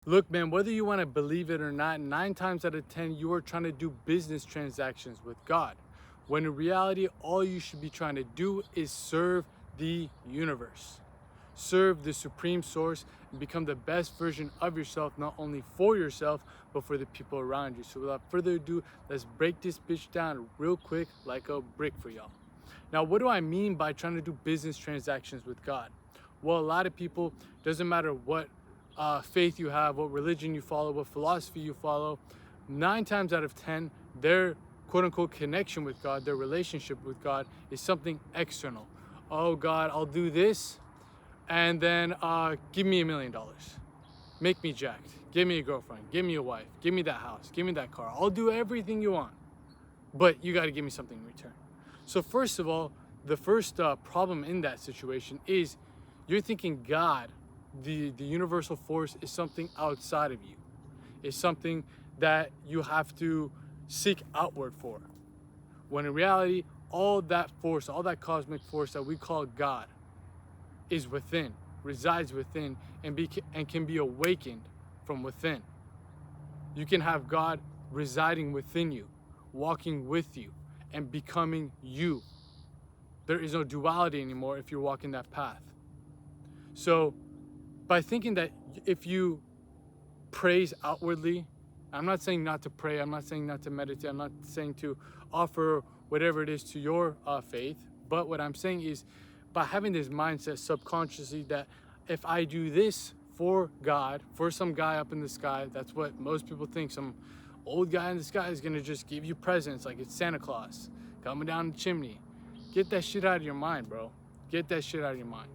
Look, man, whether you want to believe it or not, 9 times out of 10, you are trying to do business transactions with God. When in reality, all you should be trying to do is serve the universe. Serve the supreme source and become the best version of yourself, not only for yourself, but for the people around you. So without further ado, let's break this bitch down real quick like a brick for y'all. Now, what do I mean by trying to do business transactions with God? Well, a lot of people, doesn't matter what faith you have, what religion you follow, what philosophy you follow, 9 times out of 10, their quote unquote connection with God, their relationship with God is something external. Oh God, I'll do this and then give me $1 million. Make me jacked. Give me a girlfriend. Give me a wife. Give me that house. Give me that car. I'll do everything you want, but you got to give me something in return. So first of all, the first problem in that situation is you're thinking God, the universal force, is something outside of you. It's something that you have to seek outward for. When in reality, all that force, all that cosmic force that we call God is within, resides within, and can be awakened from within. You can have God residing within you, walking with you, and becoming you. There is no duality anymore if you're walking that path. So by thinking that if you praise outwardly, I'm not saying not to pray, I'm not saying not to meditate, I'm not saying to offer whatever it is to your faith, but what I'm saying is by having this mindset subconsciously that if I do this for God, for some guy up in the sky, that's what most people think, some old guy in the sky is gonna just give you presents like it's Santa Claus coming down the chimney. Get that shit out of your mind, bro. Get that shit out of your mind.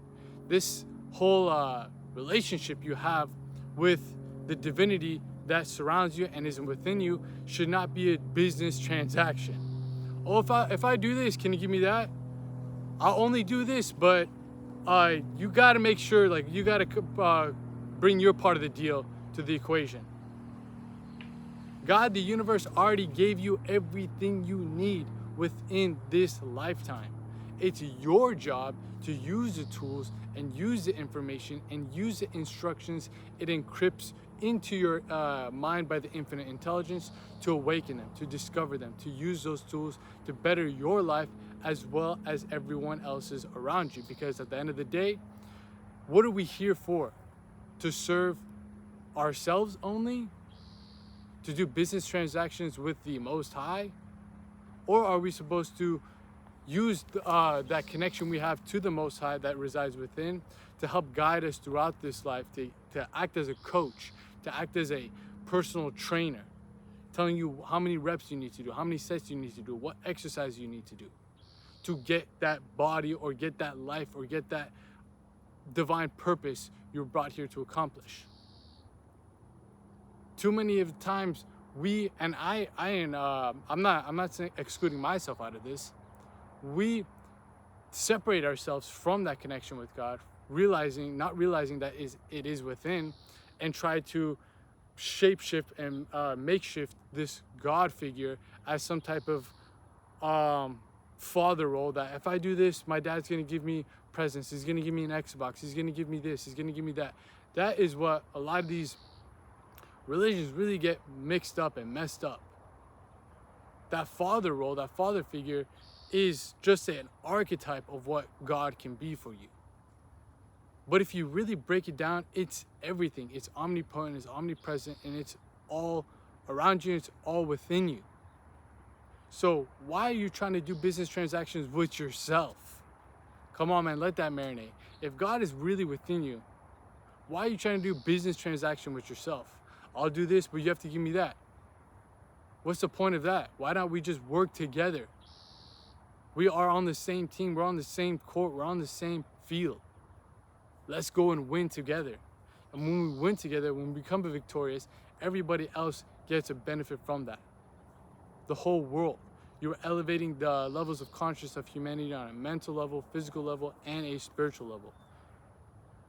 This whole relationship you have with the divinity that surrounds you and is within you should not be a business transaction. Oh, if I do this, can you give me that? I'll only do this, but you gotta make sure, like, you gotta bring your part of the deal to the equation. God, the universe, already gave you everything you need within this lifetime. It's your job to use the tools and use the information and use the instructions it encrypts into your mind by the infinite intelligence to awaken them, to discover them, to use those tools to better your life as well as everyone else's around you. Because at the end of the day, what are we here for? To serve ourselves only? To do business transactions with the Most High? Or are we supposed to use that connection we have to the Most High that resides within to help guide us throughout this life, to act as a coach, to act as a personal trainer, telling you how many reps you need to do, how many sets you need to do, what exercise you need to do to get that body or get that life or get that divine purpose you're brought here to accomplish. Too many of the times I'm not saying excluding myself out of this, we separate ourselves from that connection with God, not realizing that it is within, and try to shapeshift and makeshift this God figure as some type of father role, that if I do this, my dad's gonna give me presents, he's gonna give me an Xbox, he's gonna give me this, he's gonna give me that. That is what a lot of these religions really get mixed up and messed up. That father role, that father figure, is just an archetype of what God can be for you. But if you really break it down, it's everything. It's omnipotent, it's omnipresent, and it's all around you, it's all within you. So why are you trying to do business transactions with yourself? Come on, man, let that marinate. If God is really within you, why are you trying to do business transaction with yourself? I'll do this, but you have to give me that. What's the point of that? Why don't we just work together? We are on the same team, we're on the same court, we're on the same field. Let's go and win together. And when we win together, when we become victorious, everybody else gets a benefit from that. The whole world. You're elevating the levels of consciousness of humanity on a mental level, physical level, and a spiritual level.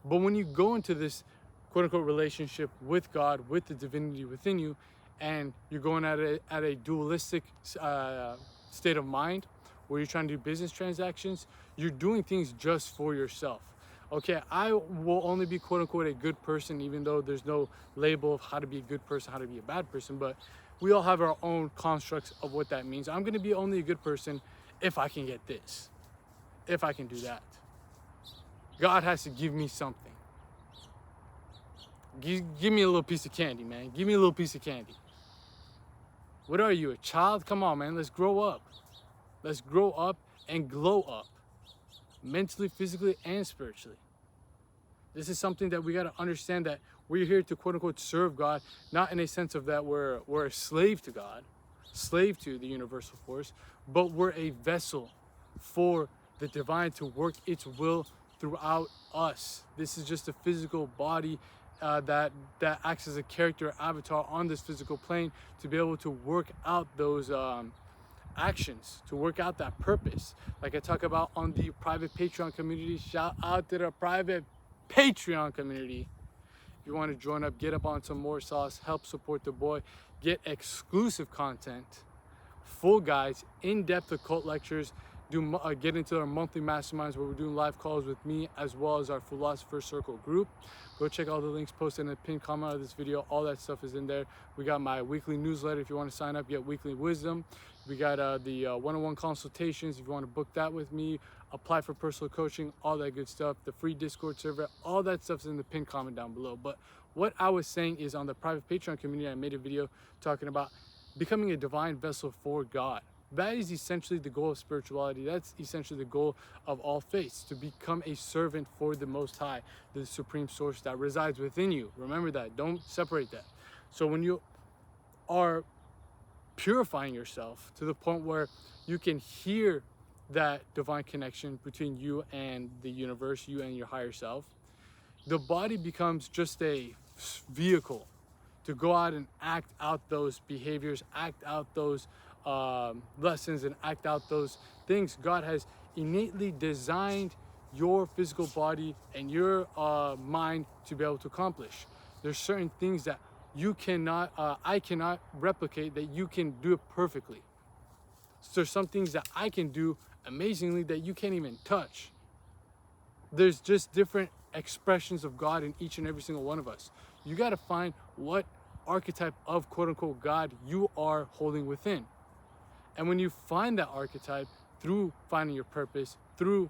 But when you go into this quote-unquote relationship with God, with the divinity within you, and you're going at a dualistic state of mind, where you're trying to do business transactions, you're doing things just for yourself. Okay, I will only be quote unquote a good person, even though there's no label of how to be a good person, how to be a bad person, but we all have our own constructs of what that means. I'm gonna be only a good person if I can get this, if I can do that. God has to give me something. Give me a little piece of candy, man. Give me a little piece of candy. What are you, a child? Come on, man, let's grow up. Let's grow up and glow up, mentally, physically, and spiritually. This is something that we got to understand, that we're here to quote unquote serve God, not in a sense of that we're a slave to God, slave to the universal force, but we're a vessel for the divine to work its will throughout us. This is just a physical body that acts as a character avatar on this physical plane to be able to work out those actions, to work out that purpose. Like I talk about on the private Patreon community. Shout out to the private Patreon community. If you want to join up, get up on some more sauce, help support the boy, get exclusive content, full guides, in-depth occult lectures, get into our monthly masterminds where we're doing live calls with me as well as our Philosopher Circle group. Go check all the links posted in the pinned comment of this video. All that stuff is in there. We got my weekly newsletter if you want to sign up, get weekly wisdom. We got the one-on-one consultations if you want to book that with me, apply for personal coaching, all that good stuff, the free Discord server, all that stuff's in the pinned comment down below. But what I was saying is, on the private Patreon community, I made a video talking about becoming a divine vessel for God. That is essentially the goal of spirituality. That's essentially the goal of all faiths, to become a servant for the Most High, the supreme source that resides within you. Remember that. Don't separate that. So when you are purifying yourself to the point where you can hear that divine connection between you and the universe, you and your higher self, the body becomes just a vehicle to go out and act out those behaviors, act out those lessons, and act out those things God has innately designed your physical body and your mind to be able to accomplish. There's certain things that you cannot, I cannot replicate, that you can do it perfectly. So there's some things that I can do amazingly that you can't even touch. There's just different expressions of God in each and every single one of us. You got to find what archetype of quote unquote God you are holding within. And when you find that archetype through finding your purpose, through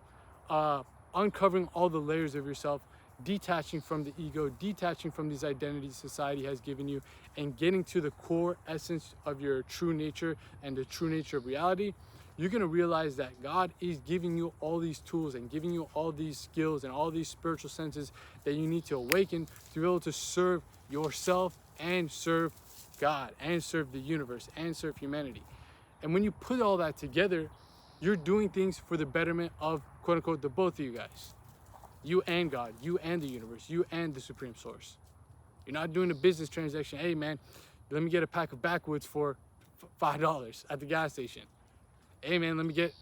uncovering all the layers of yourself, detaching from the ego, detaching from these identities society has given you, and getting to the core essence of your true nature and the true nature of reality, you're going to realize that God is giving you all these tools and giving you all these skills and all these spiritual senses that you need to awaken to be able to serve yourself and serve God and serve the universe and serve humanity. And when you put all that together, you're doing things for the betterment of quote unquote the both of you guys. You and God, you and the universe, you and the supreme source. You're not doing a business transaction. Hey man, let me get a pack of backwoods for $5 at the gas station. Hey man, let me get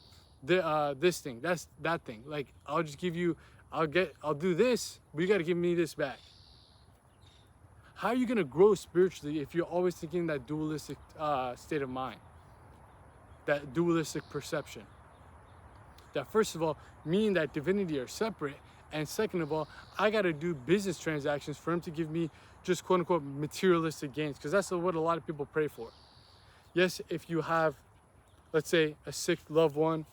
this thing, that's that thing. Like, I'll just give you, I'll do this, but you gotta give me this back. How are you gonna grow spiritually if you're always thinking that dualistic state of mind? That dualistic perception. That first of all, me and that divinity are separate. And second of all, I got to do business transactions for him to give me just quote unquote materialistic gains, because that's what a lot of people pray for. Yes, if you have, let's say, a sick loved one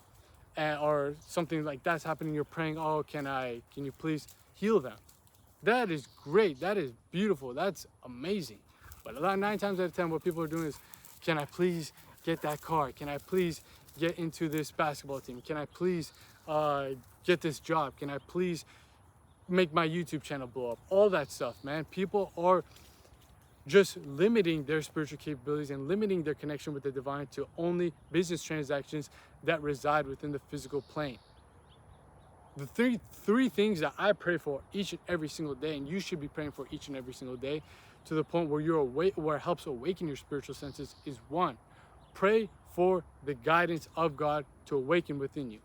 or something like that's happening, you're praying, oh, can you please heal them? That is great. That is beautiful. That's amazing. But 9 times out of 10, what people are doing is, can I please get that car? Can I please get into this basketball team? Can I please get this job? Can I please make my YouTube channel blow up? All that stuff, man. People are just limiting their spiritual capabilities and limiting their connection with the divine to only business transactions that reside within the physical plane. The three things that I pray for each and every single day, and you should be praying for each and every single day, to the point where you're where it helps awaken your spiritual senses, is one, pray for the guidance of God to awaken within you,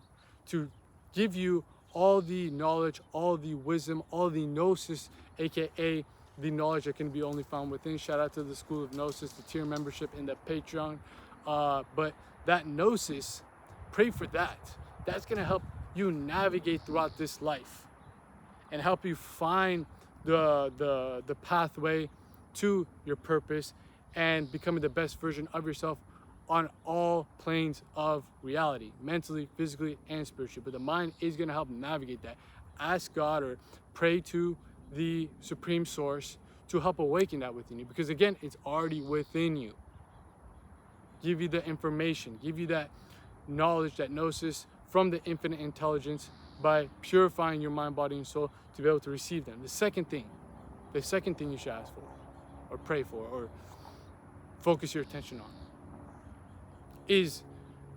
to give you all the knowledge, all the wisdom, all the gnosis, aka the knowledge that can be only found within. Shout out to the School of Gnosis, the tier membership in the Patreon. But that gnosis, pray for that. That's gonna help you navigate throughout this life. and help you find the pathway to your purpose and becoming the best version of yourself on all planes of reality, mentally, physically, and spiritually. But the mind is going to help navigate that. Ask God or pray to the Supreme Source to help awaken that within you, because again, it's already within you. Give you the information, give you that knowledge, that gnosis from the infinite intelligence by purifying your mind, body, and soul to be able to receive them. The second thing you should ask for or pray for or focus your attention on is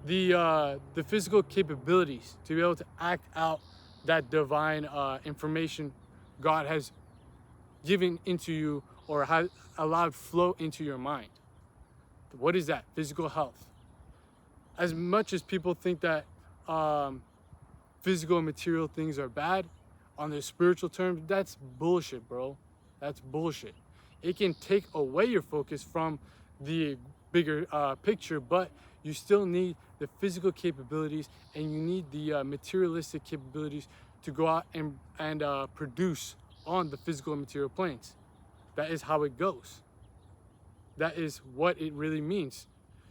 the physical capabilities to be able to act out that divine information God has given into you or has allowed flow into your mind. What is that? Physical health. As much as people think that physical and material things are bad, on the spiritual terms, that's bullshit, bro. That's bullshit. It can take away your focus from the bigger picture, but you still need the physical capabilities and you need the materialistic capabilities to go out and produce on the physical and material planes. That is how it goes. That is what it really means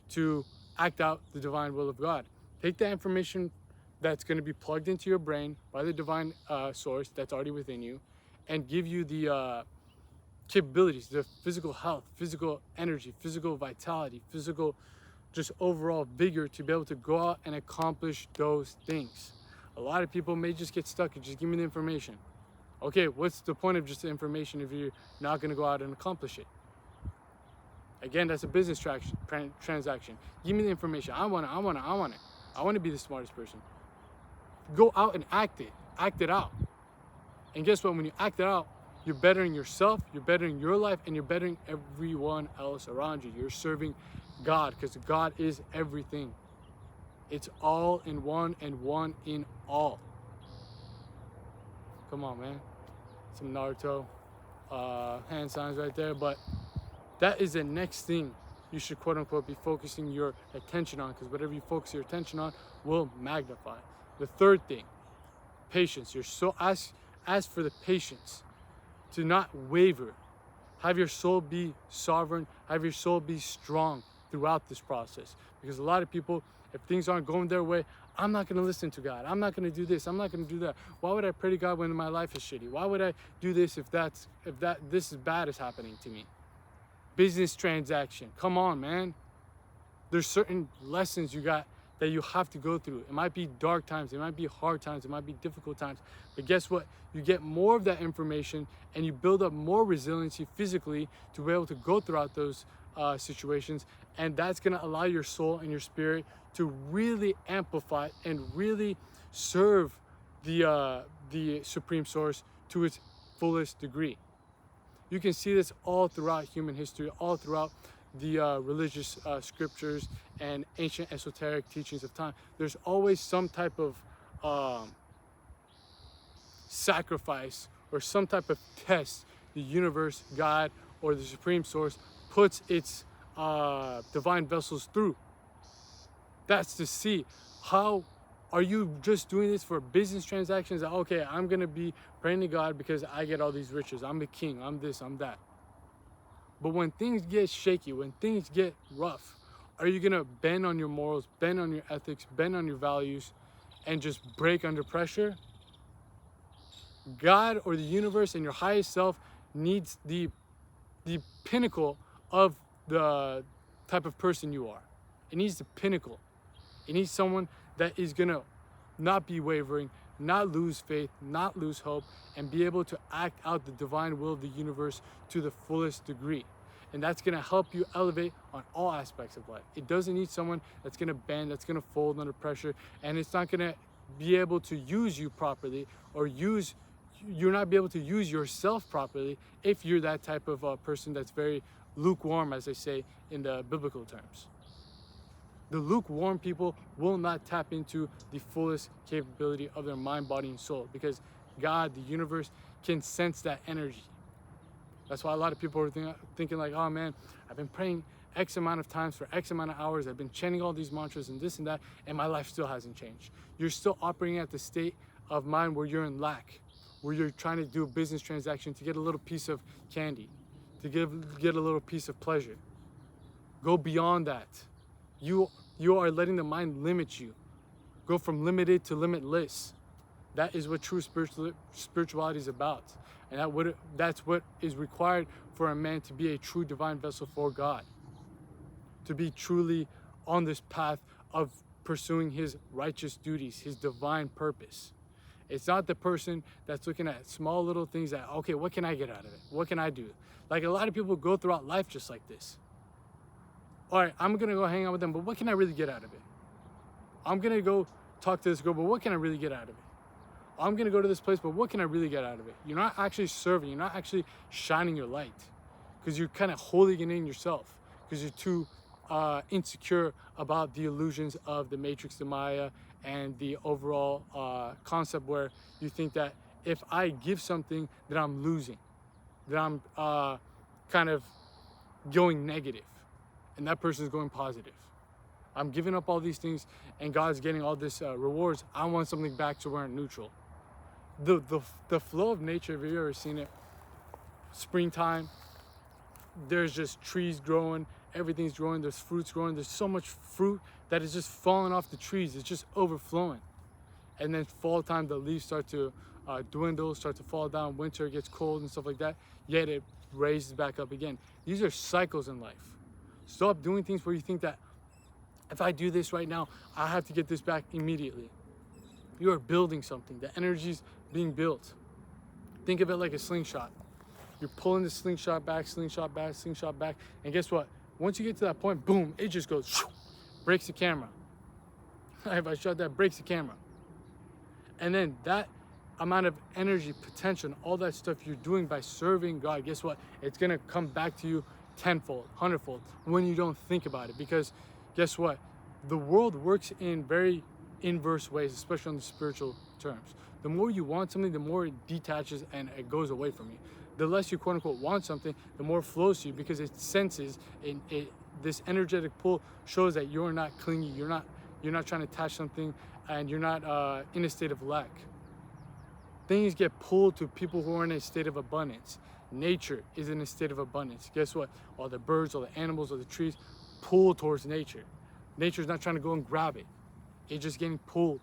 to act out the divine will of God. Take that information that's going to be plugged into your brain by the divine source that's already within you and give you the capabilities, the physical health, physical energy, physical vitality, physical just overall vigor to be able to go out and accomplish those things. A lot of people may just get stuck and just give me the information. Okay, what's the point of just the information if you're not going to go out and accomplish it? Again, that's a business transaction. Give me the information. I want it. I want to be the smartest person. Go out and act it out. And guess what? When you act it out, you're bettering yourself, you're bettering your life, and you're bettering everyone else around you. You're serving God, because God is everything. It's all in one and one in all. Come on, man. Some Naruto hand signs right there, but that is the next thing you should quote unquote be focusing your attention on, because whatever you focus your attention on will magnify. The third thing, patience. Ask for the patience to not waver. Have your soul be sovereign, have your soul be strong throughout this process. Because a lot of people, if things aren't going their way, I'm not going to listen to God. I'm not going to do this. I'm not going to do that. Why would I pray to God when my life is shitty? Why would I do this if this is bad is happening to me? Business transaction. Come on, man. There's certain lessons you got that you have to go through. It might be dark times, it might be hard times, it might be difficult times. But guess what? You get more of that information and you build up more resiliency physically to be able to go throughout those situations. And that's gonna allow your soul and your spirit to really amplify and really serve the Supreme Source to its fullest degree. You can see this all throughout human history, all throughout the religious scriptures and ancient esoteric teachings of time. There's always some type of sacrifice or some type of test the universe, God, or the Supreme Source puts its divine vessels through. That's to see how are you just doing this for business transactions? Okay, I'm gonna be praying to God because I get all these riches. I'm the king, I'm this, I'm that. But when things get shaky, when things get rough, are you gonna bend on your morals, bend on your ethics, bend on your values, and just break under pressure? God or the universe and your highest self needs the pinnacle of the type of person you are. It needs the pinnacle. It needs someone that is gonna not be wavering, not lose faith, not lose hope, and be able to act out the divine will of the universe to the fullest degree. And that's gonna help you elevate on all aspects of life. It doesn't need someone that's gonna bend, that's gonna fold under pressure, and it's not gonna be able to use you properly, or you're not be able to use yourself properly if you're that type of person that's very lukewarm, as they say in the biblical terms. The lukewarm people will not tap into the fullest capability of their mind, body, and soul, because God, the universe, can sense that energy. That's why a lot of people are thinking like, oh man, I've been praying X amount of times for X amount of hours, I've been chanting all these mantras and this and that, and my life still hasn't changed. You're still operating at the state of mind where you're in lack, where you're trying to do a business transaction to get a little piece of candy, to get a little piece of pleasure. Go beyond that. You are letting the mind limit you. Go from limited to limitless. That is what true spirituality is about. And that's what is required for a man to be a true divine vessel for God. To be truly on this path of pursuing his righteous duties, his divine purpose. It's not the person that's looking at small little things that, okay, what can I get out of it? What can I do? Like a lot of people go throughout life just like this. All right, I'm gonna go hang out with them, but what can I really get out of it? I'm gonna go talk to this girl, but what can I really get out of it? I'm gonna go to this place, but what can I really get out of it? You're not actually serving, you're not actually shining your light, because you're kind of holding it in yourself, because you're too insecure about the illusions of the Matrix, the Maya, and the overall concept where you think that if I give something, that I'm losing, that I'm kind of going negative, and that person is going positive. I'm giving up all these things, and God's getting all this rewards. I want something back to where I'm neutral. The flow of nature, have you ever seen it? Springtime, there's just trees growing, everything's growing, there's fruits growing, there's so much fruit that is just falling off the trees, it's just overflowing. And then fall time, the leaves start to dwindle, start to fall down, winter, it gets cold and stuff like that, yet it raises back up again. These are cycles in life. Stop doing things where you think that if I do this right now, I have to get this back immediately. You are building something. The energy's being built. Think of it like a slingshot. You're pulling the slingshot back, slingshot back, slingshot back. And guess what? Once you get to that point, boom, it just goes, shoo, breaks the camera. If I shot that, breaks the camera. And then that amount of energy, potential, and all that stuff you're doing by serving God, guess what? It's going to come back to you tenfold, hundredfold when you don't think about it. Because guess what? The world works in very inverse ways, especially on the spiritual terms. The more you want something, the more it detaches and it goes away from you. The less you quote unquote want something, the more it flows to you, because it senses this energetic pull shows that you're not clingy, you're not trying to attach something, and you're not in a state of lack. Things get pulled to people who are in a state of abundance. Nature is in a state of abundance. Guess what? All the birds, all the animals, all the trees pull towards nature. Nature's not trying to go and grab it. It's just getting pulled.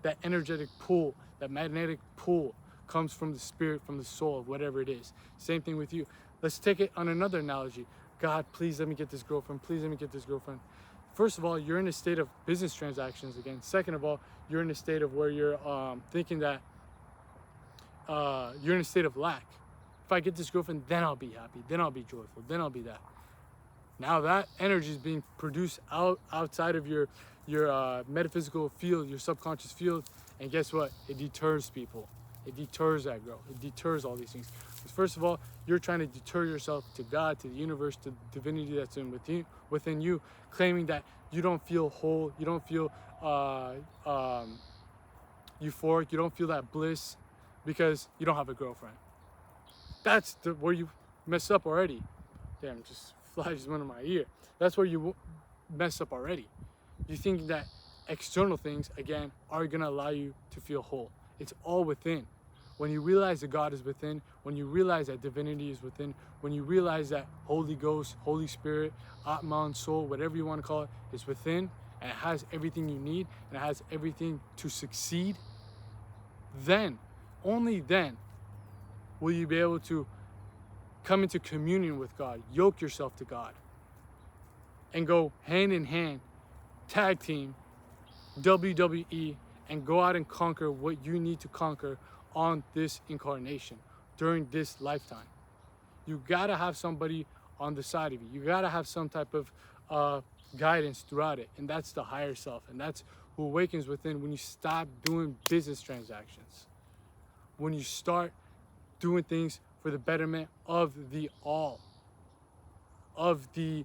That energetic pull, that magnetic pull comes from the spirit, from the soul, whatever it is. Same thing with you. Let's take it on another analogy. God, please let me get this girlfriend. Please let me get this girlfriend. First of all, you're in a state of business transactions again. Second of all, you're in a state of where you're thinking that you're in a state of lack. If I get this girlfriend, then I'll be happy. Then I'll be joyful. Then I'll be that. Now that energy is being produced outside of your metaphysical field, your subconscious field, and guess what? It deters people. It deters that girl. It deters all these things. Because first of all, you're trying to deter yourself to God, to the universe, to the divinity that's within you, claiming that you don't feel whole, you don't feel euphoric, you don't feel that bliss because you don't have a girlfriend. That's where you mess up already. Damn, just flies just went in my ear. That's where you mess up already. You think that external things, again, are going to allow you to feel whole. It's all within. When you realize that God is within, when you realize that divinity is within, when you realize that Holy Ghost, Holy Spirit, Atman, soul, whatever you want to call it, is within, and it has everything you need, and it has everything to succeed, then, only then, will you be able to come into communion with God, yoke yourself to God, and go hand in hand, tag team, WWE, and go out and conquer what you need to conquer on this incarnation, during this lifetime. You gotta have somebody on the side of you. You gotta have some type of guidance throughout it, and that's the higher self, and that's who awakens within when you stop doing business transactions. When you start doing things for the betterment of the all, of the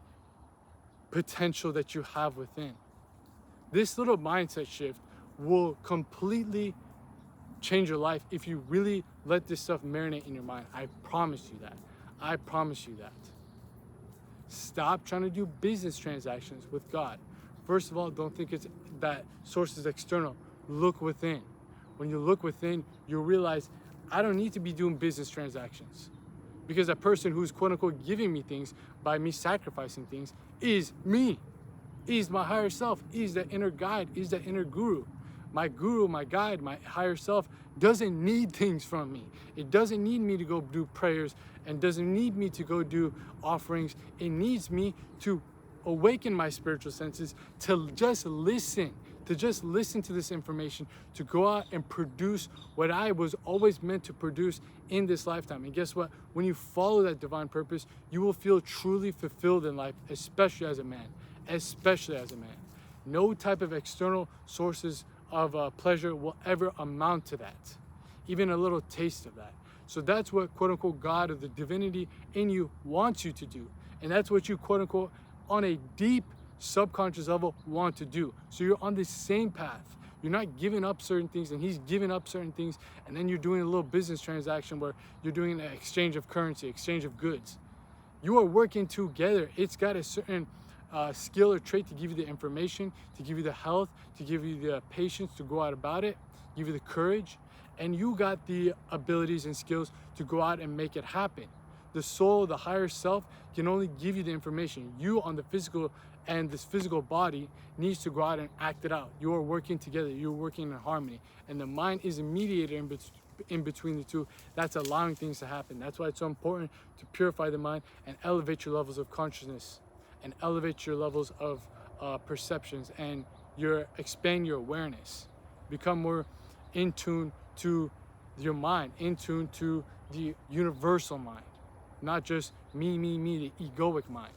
potential that you have within. This little mindset shift will completely change your life if you really let this stuff marinate in your mind. I promise you that. I promise you that. Stop trying to do business transactions with God. First of all, don't think it's that source is external. Look within. When you look within, you'll realize I don't need to be doing business transactions, because that person who's quote unquote giving me things by me sacrificing things is me, is my higher self, is that inner guide, is that inner guru. My guru, my guide, my higher self doesn't need things from me. It doesn't need me to go do prayers and doesn't need me to go do offerings. It needs me to awaken my spiritual senses, to just listen to this information, to go out and produce what I was always meant to produce in this lifetime. And guess what? When you follow that divine purpose, you will feel truly fulfilled in life, especially as a man. Especially as a man. No type of external sources of pleasure will ever amount to that. Even a little taste of that. So that's what quote unquote God or the divinity in you wants you to do. And that's what you quote unquote on a deep subconscious level want to do. So you're on the same path. You're not giving up certain things and he's giving up certain things, and then you're doing a little business transaction where you're doing an exchange of currency, exchange of goods. You are working together. It's got a certain skill or trait to give you the information, to give you the health, to give you the patience to go out about it, give you the courage, and you got the abilities and skills to go out and make it happen. The soul, the higher self, can only give you the information. You on the physical and this physical body needs to go out and act it out. You are working together, you're working in harmony, and the mind is a mediator in between the two that's allowing things to happen. That's why it's so important to purify the mind and elevate your levels of consciousness and elevate your levels of perceptions, and expand your awareness. Become more in tune to your mind, in tune to the universal mind, not just me, the egoic mind.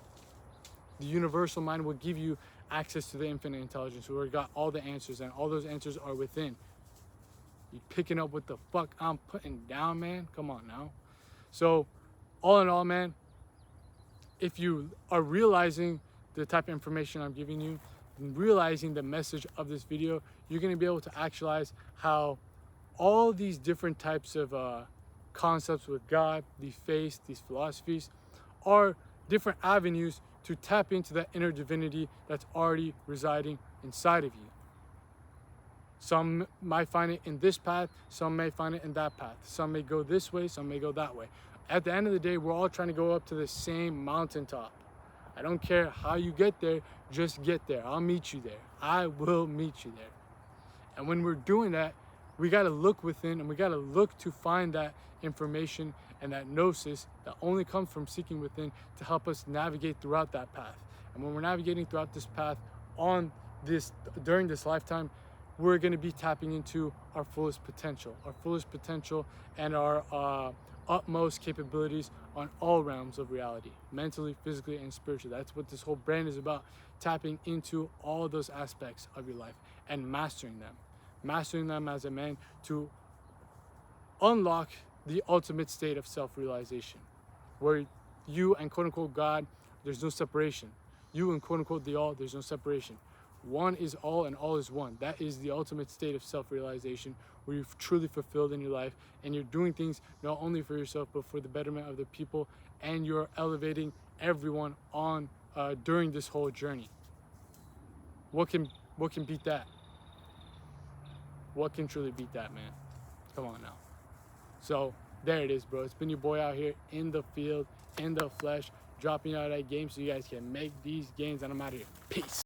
The universal mind will give you access to the infinite intelligence, where it got all the answers, and all those answers are within. You picking up what the fuck I'm putting down, man? Come on now. So, all in all, man, if you are realizing the type of information I'm giving you, and realizing the message of this video, you're gonna be able to actualize how all these different types of concepts with God, these faiths, these philosophies, are different avenues to tap into that inner divinity that's already residing inside of you. Some might find it in this path, some may find it in that path. Some may go this way, some may go that way. At the end of the day, we're all trying to go up to the same mountaintop. I don't care how you get there, just get there. I'll meet you there. I will meet you there. And when we're doing that, we gotta look within, and we gotta look to find that information and that gnosis that only comes from seeking within to help us navigate throughout that path. And when we're navigating throughout this path during this lifetime, we're gonna be tapping into our fullest potential and our utmost capabilities on all realms of reality, mentally, physically, and spiritually. That's what this whole brand is about, tapping into all those aspects of your life and mastering them as a man to unlock the ultimate state of self-realization, where you and quote unquote God, there's no separation. You and quote unquote the all, there's no separation. One is all and all is one. That is the ultimate state of self-realization, where you're truly fulfilled in your life and you're doing things not only for yourself but for the betterment of the people, and you're elevating everyone on during this whole journey. What can beat that? What can truly beat that, man? Come on now. So there it is, bro. It's been your boy out here in the field, in the flesh, dropping out that game so you guys can make these gains, and I'm out of here. Peace.